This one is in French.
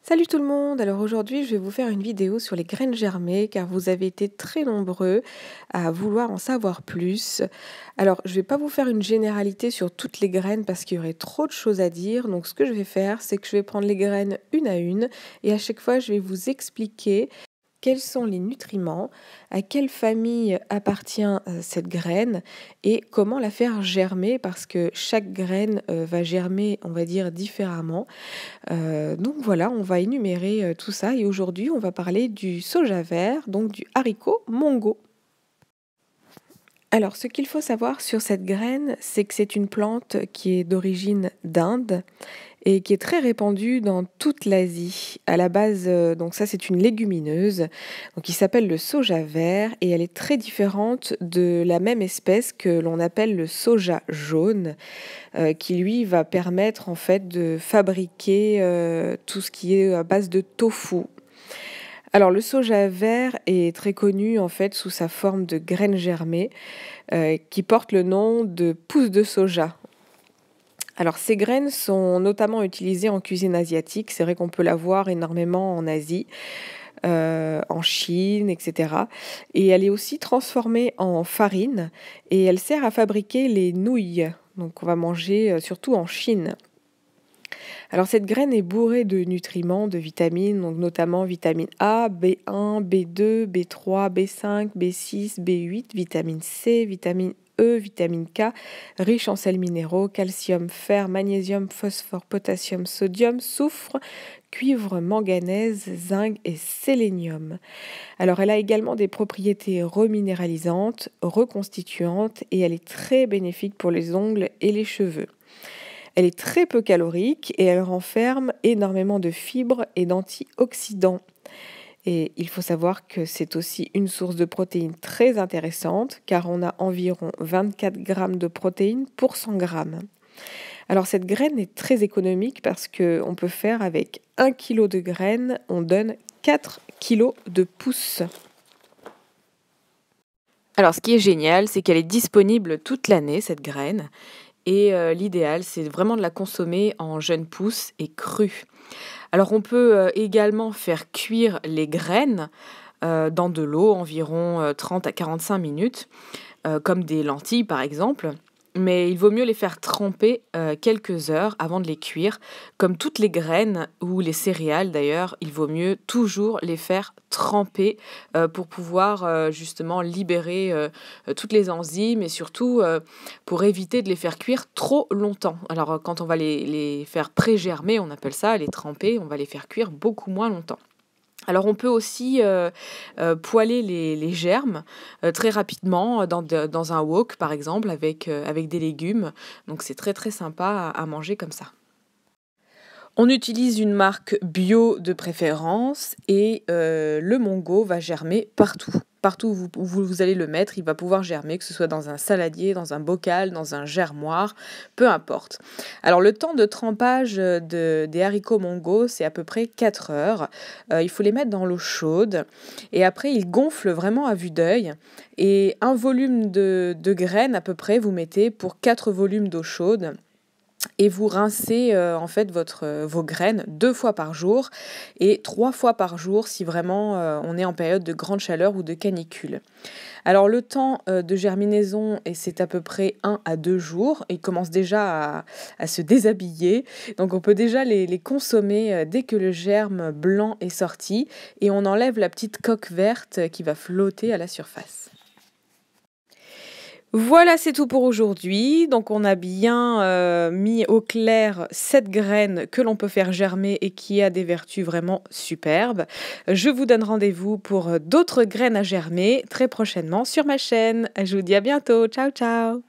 Salut tout le monde! Alors aujourd'hui, je vais vous faire une vidéo sur les graines germées car vous avez été très nombreux à vouloir en savoir plus. Alors, je vais pas vous faire une généralité sur toutes les graines parce qu'il y aurait trop de choses à dire. Donc, ce que je vais faire, c'est que je vais prendre les graines une à une et à chaque fois, je vais vous expliquer quels sont les nutriments, à quelle famille appartient cette graine et comment la faire germer parce que chaque graine va germer, on va dire, différemment. Donc voilà, on va énumérer tout ça et aujourd'hui, on va parler du soja vert, donc du haricot mongo. Alors, ce qu'il faut savoir sur cette graine, c'est que c'est une plante qui est d'origine d'Inde et qui est très répandue dans toute l'Asie. À la base, donc ça, c'est une légumineuse, donc qui s'appelle le soja vert et elle est très différente de la même espèce que l'on appelle le soja jaune, qui lui va permettre en fait de fabriquer tout ce qui est à base de tofu. Alors le soja vert est très connu en fait sous sa forme de graines germées qui porte le nom de pousses de soja. Alors ces graines sont notamment utilisées en cuisine asiatique. C'est vrai qu'on peut la voir énormément en Asie, en Chine, etc. Et elle est aussi transformée en farine et elle sert à fabriquer les nouilles. Donc on va manger surtout en Chine. Alors cette graine est bourrée de nutriments, de vitamines, donc notamment vitamine A, B1, B2, B3, B5, B6, B8, vitamine C, vitamine E, vitamine K, riche en sels minéraux, calcium, fer, magnésium, phosphore, potassium, sodium, soufre, cuivre, manganèse, zinc et sélénium. Alors elle a également des propriétés reminéralisantes, reconstituantes et elle est très bénéfique pour les ongles et les cheveux. Elle est très peu calorique et elle renferme énormément de fibres et d'antioxydants. Et il faut savoir que c'est aussi une source de protéines très intéressante car on a environ 24 grammes de protéines pour 100 grammes. Alors cette graine est très économique parce qu'on peut faire avec 1 kg de graines, on donne 4 kg de pousses. Alors ce qui est génial, c'est qu'elle est disponible toute l'année, cette graine. Et l'idéal, c'est vraiment de la consommer en jeune pousse et crue. Alors on peut également faire cuire les graines dans de l'eau environ 30 à 45 minutes, comme des lentilles par exemple. Mais il vaut mieux les faire tremper quelques heures avant de les cuire. Comme toutes les graines ou les céréales d'ailleurs, il vaut mieux toujours les faire tremper pour pouvoir justement libérer toutes les enzymes et surtout pour éviter de les faire cuire trop longtemps. Alors quand on va les faire pré-germer, on appelle ça, les tremper, on va les faire cuire beaucoup moins longtemps. Alors on peut aussi poêler les germes très rapidement dans un wok par exemple avec des légumes. Donc c'est très très sympa à manger comme ça. On utilise une marque bio de préférence et le mongo va germer partout. Partout où vous allez le mettre, il va pouvoir germer, que ce soit dans un saladier, dans un bocal, dans un germoir, peu importe. Alors le temps de trempage des haricots mongo, c'est à peu près 4 heures. Il faut les mettre dans l'eau chaude et après ils gonflent vraiment à vue d'œil. Et un volume de graines à peu près, vous mettez pour 4 volumes d'eau chaude. Et vous rincez en fait vos graines 2 fois par jour et 3 fois par jour si vraiment on est en période de grande chaleur ou de canicule. Alors le temps de germinaison, c'est à peu près 1 à 2 jours. Il commence déjà à se déshabiller. Donc on peut déjà les consommer dès que le germe blanc est sorti et on enlève la petite coque verte qui va flotter à la surface. Voilà, c'est tout pour aujourd'hui. Donc on a bien mis au clair cette graine que l'on peut faire germer et qui a des vertus vraiment superbes. Je vous donne rendez-vous pour d'autres graines à germer très prochainement sur ma chaîne. Je vous dis à bientôt. Ciao, ciao!